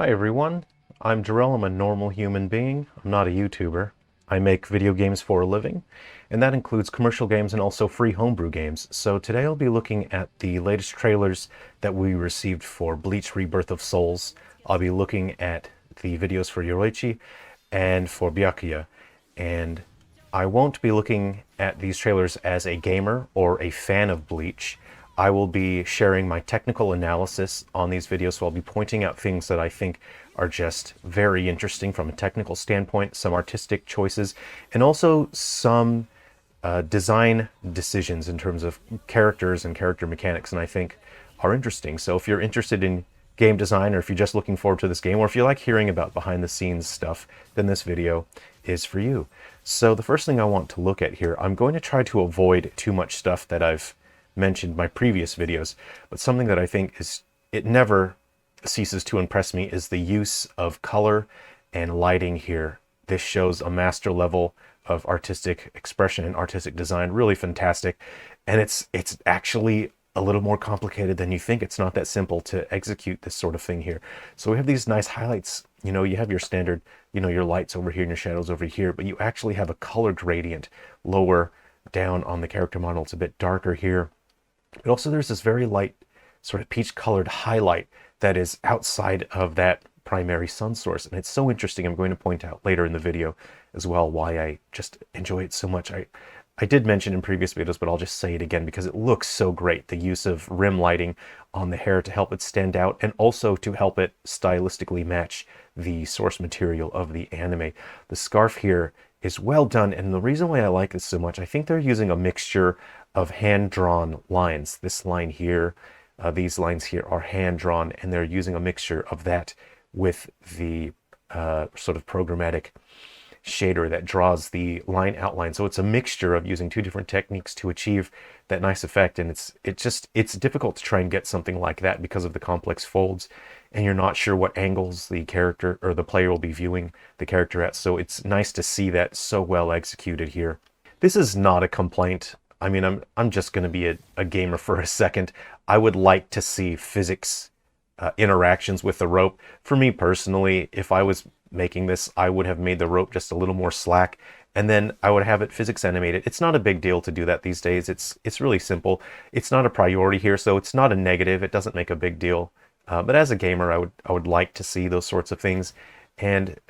Hi everyone, I'm Jerrel. I'm a normal human being. I'm not a YouTuber. I make video games for a living, and that includes commercial games and also free homebrew games. So today I'll be looking at the latest trailers that we received for Bleach Rebirth of Souls. I'll be looking at the videos for Yoruichi and for Byakuya, and I won't be looking at these trailers as a gamer or a fan of Bleach. I will be sharing my technical analysis on these videos, so I'll be pointing out things that I think are just very interesting from a technical standpoint, some artistic choices, and also some design decisions in terms of characters and character mechanics, and I think are interesting. So if you're interested in game design, or if you're just looking forward to this game, or if you like hearing about behind the scenes stuff, then this video is for you. So the first thing I want to look at here, I'm going to try to avoid too much stuff that I've mentioned in my previous videos, but something that I think it never ceases to impress me is the use of color and lighting here. This shows a master level of artistic expression and artistic design, really fantastic. And it's actually a little more complicated than you think. It's not that simple to execute this sort of thing here. So we have these nice highlights. You know, you have your standard, your lights over here and your shadows over here, but you actually have a color gradient lower down on the character model. It's a bit darker here. But also there's this very light sort of peach colored highlight that is outside of that primary sun source. And it's so interesting. I'm going to point out later in the video as well why I just enjoy it so much. I did mention in previous videos, but I'll just say it again because it looks so great. The use of rim lighting on the hair to help it stand out and also to help it stylistically match the source material of the anime. The scarf here is well done, and the reason why I like this so much, I think they're using a mixture of hand-drawn lines. This line here, these lines here are hand-drawn, and they're using a mixture of that with the sort of programmatic shader that draws the line outline. So it's a mixture of using two different techniques to achieve that nice effect, and it's difficult to try and get something like that because of the complex folds, and you're not sure what angles the character or the player will be viewing the character at. So it's nice to see that so well executed here. This is not a complaint. I mean, I'm just going to be a gamer for a second. I would like to see physics interactions with the rope. For me personally, if I was making this, I would have made the rope just a little more slack, and then I would have it physics animated. It's not a big deal to do that these days. It's really simple. It's not a priority here, so it's not a negative. It doesn't make a big deal. But as a gamer, I would like to see those sorts of things. And,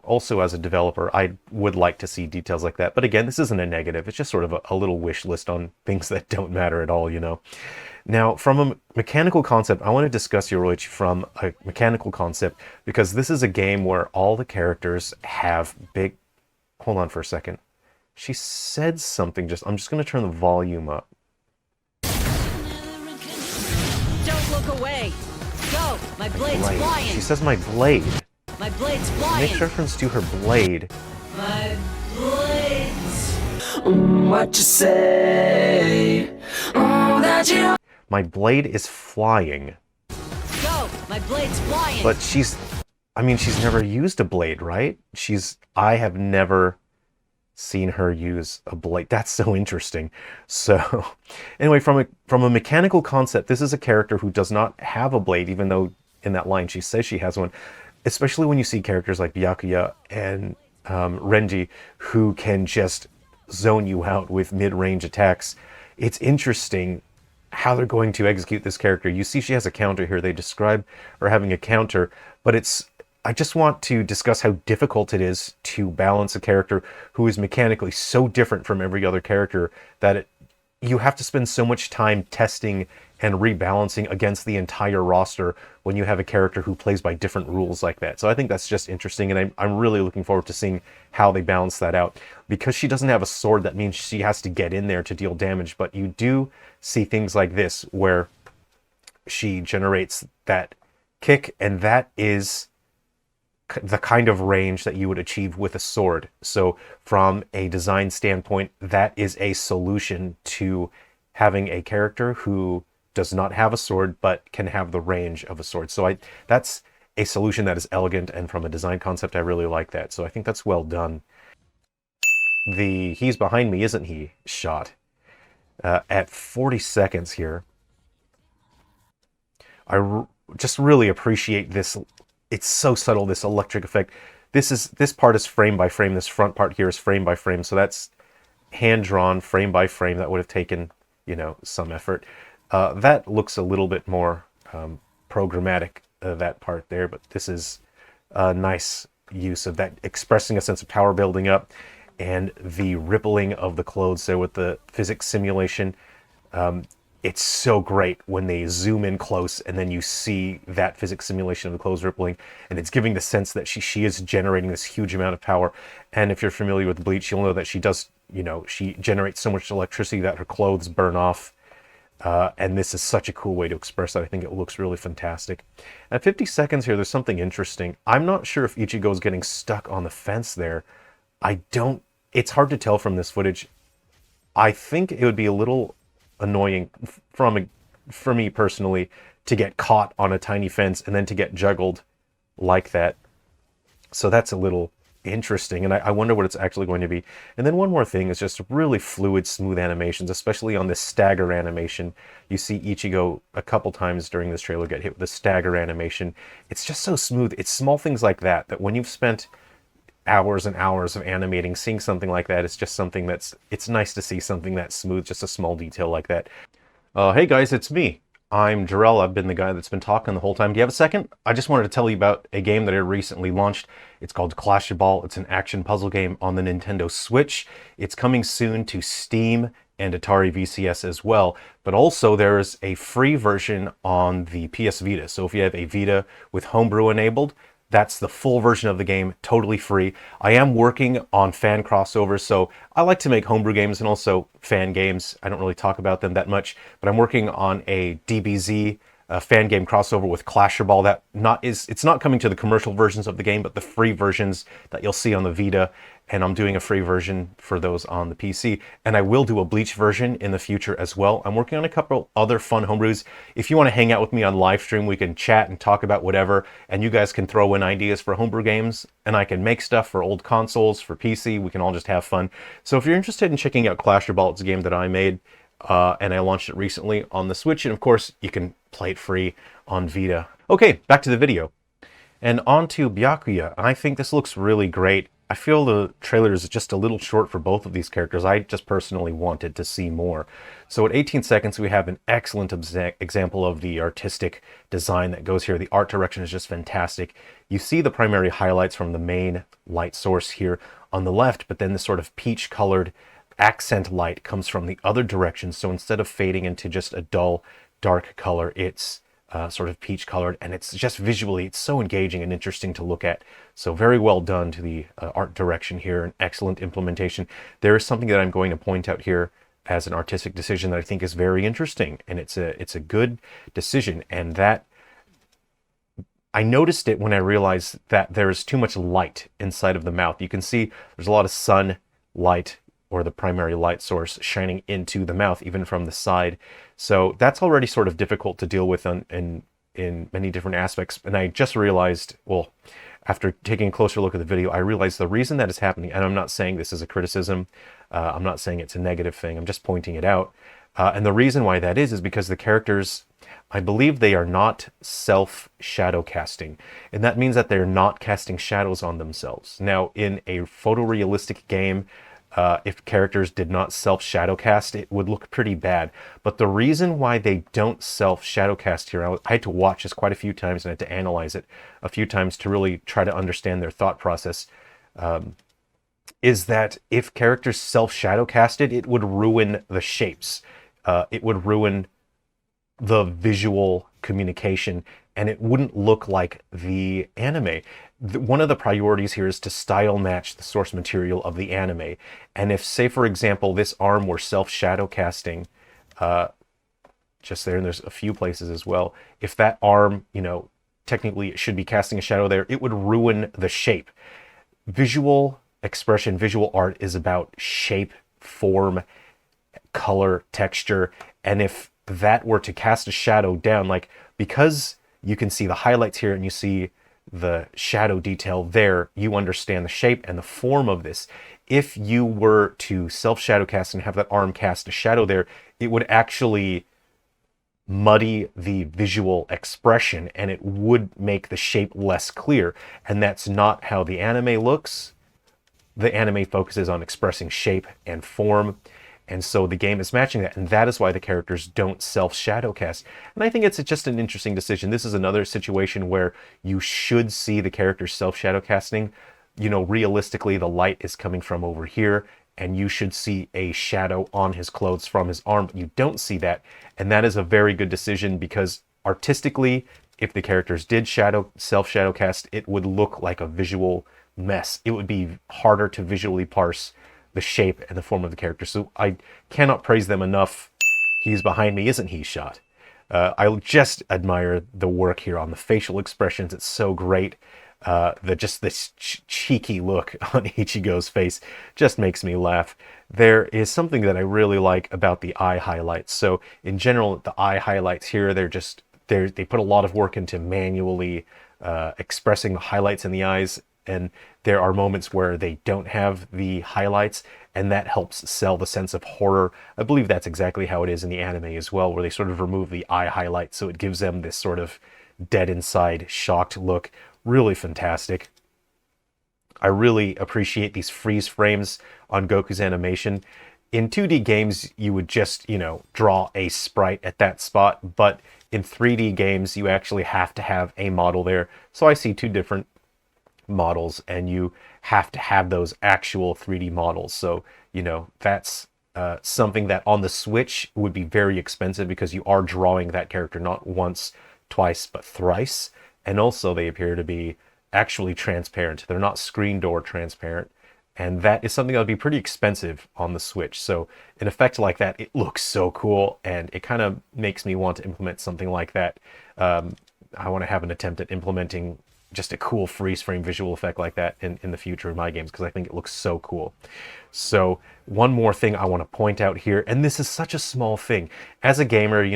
also as a developer, I would like to see details like that. But again, this isn't a negative. It's just sort of a little wish list on things that don't matter at all, Now, from a mechanical concept, I want to discuss Yoruichi from a mechanical concept, because this is a game where all the characters have big... Hold on for a second. She said something I'm just going to turn the volume up. Don't look away. Go! My blade's flying. She says my blade. My blade's flying. Makes reference to her blade. My blade's... What you say? That you... My blade is flying. Go! My blade's flying. But she's never used a blade, right? I have never seen her use a blade. That's so interesting. So, anyway, from a mechanical concept, this is a character who does not have a blade, even though in that line she says she has one. Especially when you see characters like Byakuya and Renji, who can just zone you out with mid-range attacks. It's interesting how they're going to execute this character. You see she has a counter here. They describe her having a counter, but I just want to discuss how difficult it is to balance a character who is mechanically so different from every other character that you have to spend so much time testing and rebalancing against the entire roster when you have a character who plays by different rules like that. So I think that's just interesting, and I'm really looking forward to seeing how they balance that out. Because she doesn't have a sword, that means she has to get in there to deal damage, but you do see things like this where she generates that kick, and that is the kind of range that you would achieve with a sword. So from a design standpoint, that is a solution to having a character who does not have a sword but can have the range of a sword. So that's a solution that is elegant, and from a design concept, I really like that. So I think that's well done. The "he's behind me, isn't he?" shot at 40 seconds here. I just really appreciate this it's so subtle, this electric effect. This part is frame by frame. This front part here is frame by frame. So that's hand drawn frame by frame. That would have taken, some effort. That looks a little bit more programmatic, that part there, but this is a nice use of that, expressing a sense of power building up, and the rippling of the clothes there with the physics simulation. It's so great when they zoom in close and then you see that physics simulation of the clothes rippling, and it's giving the sense that she is generating this huge amount of power. And if you're familiar with Bleach, you'll know that she does, she generates so much electricity that her clothes burn off. And this is such a cool way to express that. I think it looks really fantastic. At 50 seconds here, there's something interesting. I'm not sure if Ichigo's getting stuck on the fence there. It's hard to tell from this footage. I think it would be a little annoying for me personally to get caught on a tiny fence and then to get juggled like that. So that's a little interesting, and I wonder what it's actually going to be. And then one more thing is just really fluid, smooth animations, especially on this stagger animation. You see Ichigo a couple times during this trailer get hit with the stagger animation. It's just so smooth. It's small things like that when you've spent hours and hours of animating, seeing something like that, it's just something it's nice to see something that smooth, just a small detail like that. Hey guys, it's me. I'm Jerrel. I've been the guy that's been talking the whole time. Do you have a second? I just wanted to tell you about a game that I recently launched. It's called Clash of Ball. It's an action puzzle game on the Nintendo Switch. It's coming soon to Steam and Atari VCS as well. But also there's a free version on the PS Vita. So if you have a Vita with Homebrew enabled, that's the full version of the game, totally free. I am working on fan crossovers, so I like to make homebrew games and also fan games. I don't really talk about them that much, but I'm working on a DBZ fan game crossover with Clash of Ball. It's not coming to the commercial versions of the game, but the free versions that you'll see on the Vita, and I'm doing a free version for those on the PC. And I will do a Bleach version in the future as well. I'm working on a couple other fun homebrews. If you want to hang out with me on live stream, we can chat and talk about whatever, and you guys can throw in ideas for homebrew games, and I can make stuff for old consoles, for PC. We can all just have fun. So if you're interested in checking out Clash of Ball, it's a game that I made, and I launched it recently on the Switch, and of course you can play it free on Vita. Okay, back to the video. And on to Byakuya. I think this looks really great. I feel the trailer is just a little short for both of these characters. I just personally wanted to see more. So at 18 seconds, we have an excellent example of the artistic design that goes here. The art direction is just fantastic. You see the primary highlights from the main light source here on the left, but then the sort of peach-colored accent light comes from the other direction. So instead of fading into just a dull, dark color, it's sort of peach colored, and it's just visually, it's so engaging and interesting to look at. So very well done to the art direction here, an excellent implementation. There is something that I'm going to point out here as an artistic decision that I think is very interesting, and it's a good decision, and that I noticed it when I realized that there's too much light inside of the mouth. You can see there's a lot of sun light, or the primary light source, shining into the mouth, even from the side. So that's already sort of difficult to deal with in many different aspects. And I just realized, well, after taking a closer look at the video, I realized the reason that is happening, and I'm not saying this is a criticism, I'm not saying it's a negative thing, I'm just pointing it out. And the reason why that is because the characters, I believe they are not self-shadow casting. And that means that they're not casting shadows on themselves. Now, in a photorealistic game, if characters did not self-shadow cast, it would look pretty bad. But the reason why they don't self-shadow cast here, I had to watch this quite a few times and I had to analyze it a few times to really try to understand their thought process, is that if characters self-shadow casted, it would ruin the shapes. It would ruin the visual communication, and it wouldn't look like the anime. One of the priorities here is to style match the source material of the anime. And if, say, for example, this arm were self-shadow casting, just there, and there's a few places as well, if that arm, technically it should be casting a shadow there, it would ruin the shape. Visual expression, visual art is about shape, form, color, texture, and if that were to cast a shadow down, like, because you can see the highlights here and you see the shadow detail there, you understand the shape and the form of this. If you were to self-shadow cast and have that arm cast a shadow there, it would actually muddy the visual expression, and it would make the shape less clear. And that's not how the anime looks. The anime focuses on expressing shape and form, and so the game is matching that, and that is why the characters don't self-shadow cast. And I think it's just an interesting decision. This is another situation where you should see the characters self-shadow casting. You know, realistically, the light is coming from over here, and you should see a shadow on his clothes from his arm, but you don't see that. And that is a very good decision, because artistically, if the characters did self-shadow cast, it would look like a visual mess. It would be harder to visually parse the shape and the form of the character. So I cannot praise them enough. He's behind me, isn't he, shot? I just admire the work here on the facial expressions. It's so great. Just this cheeky look on Ichigo's face just makes me laugh. There is something that I really like about the eye highlights. So in general, the eye highlights here, they put a lot of work into manually expressing the highlights in the eyes. And there are moments where they don't have the highlights, and that helps sell the sense of horror. I believe that's exactly how it is in the anime as well, where they sort of remove the eye highlights, so it gives them this sort of dead inside, shocked look. Really fantastic. I really appreciate these freeze frames on Goku's animation. In 2D games, you would just, draw a sprite at that spot, but in 3D games, you actually have to have a model there. So I see two different models, and you have to have those actual 3D models. So, that's something that on the Switch would be very expensive, because you are drawing that character not once, twice, but thrice. And also they appear to be actually transparent. They're not screen door transparent. And that is something that would be pretty expensive on the Switch. So an effect like that, it looks so cool, and it kind of makes me want to implement something like that. I want to have an attempt at implementing just a cool freeze frame visual effect like that in the future in my games, because I think it looks so cool. So one more thing I want to point out here, and this is such a small thing. As a gamer,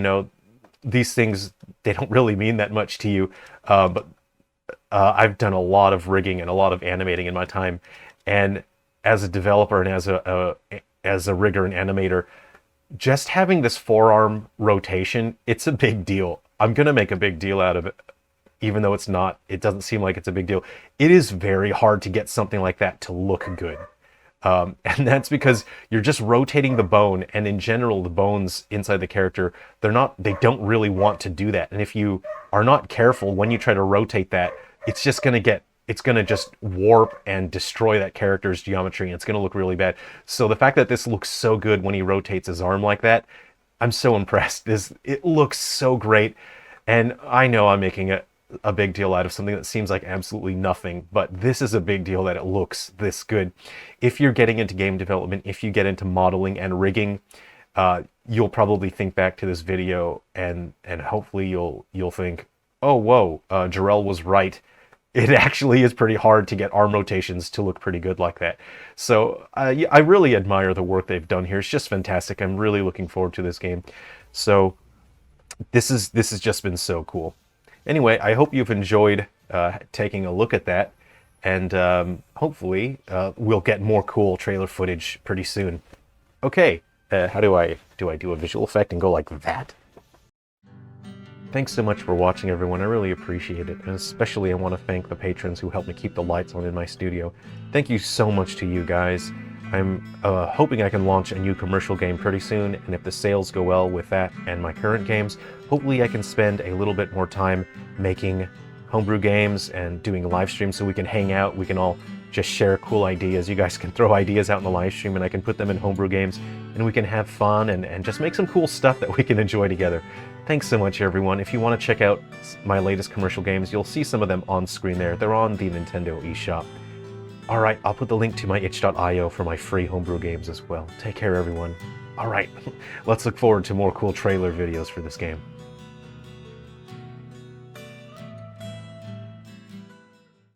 these things, they don't really mean that much to you, but I've done a lot of rigging and a lot of animating in my time, and as a developer and as a rigger and animator, just having this forearm rotation, it's a big deal. I'm gonna make a big deal out of it, even though it doesn't seem like it's a big deal. It is very hard to get something like that to look good. And that's because you're just rotating the bone, and in general, the bones inside the character, they don't really want to do that. And if you are not careful when you try to rotate that, it's gonna just warp and destroy that character's geometry, and it's gonna look really bad. So the fact that this looks so good when he rotates his arm like that, I'm so impressed. It looks so great. And I know I'm making a big deal out of something that seems like absolutely nothing, but this is a big deal that it looks this good. If you're getting into game development, if you get into modeling and rigging, you'll probably think back to this video, and hopefully you'll think, oh whoa, Jerrel was right. It actually is pretty hard to get arm rotations to look pretty good like that. So I really admire the work they've done here. It's just fantastic. I'm really looking forward to this game. So this has just been so cool. Anyway, I hope you've enjoyed taking a look at that, and hopefully we'll get more cool trailer footage pretty soon. Okay, how do I do a visual effect and go like that? Thanks so much for watching, everyone. I really appreciate it, and especially I want to thank the patrons who helped me keep the lights on in my studio. Thank you so much to you guys. I'm hoping I can launch a new commercial game pretty soon, and if the sales go well with that and my current games, hopefully I can spend a little bit more time making homebrew games and doing live streams, so we can hang out, we can all just share cool ideas. You guys can throw ideas out in the live stream, and I can put them in homebrew games, and we can have fun and just make some cool stuff that we can enjoy together. Thanks so much, everyone. If you want to check out my latest commercial games, you'll see some of them on screen there. They're on the Nintendo eShop. Alright, I'll put the link to my itch.io for my free homebrew games as well. Take care, everyone. Alright, let's look forward to more cool trailer videos for this game.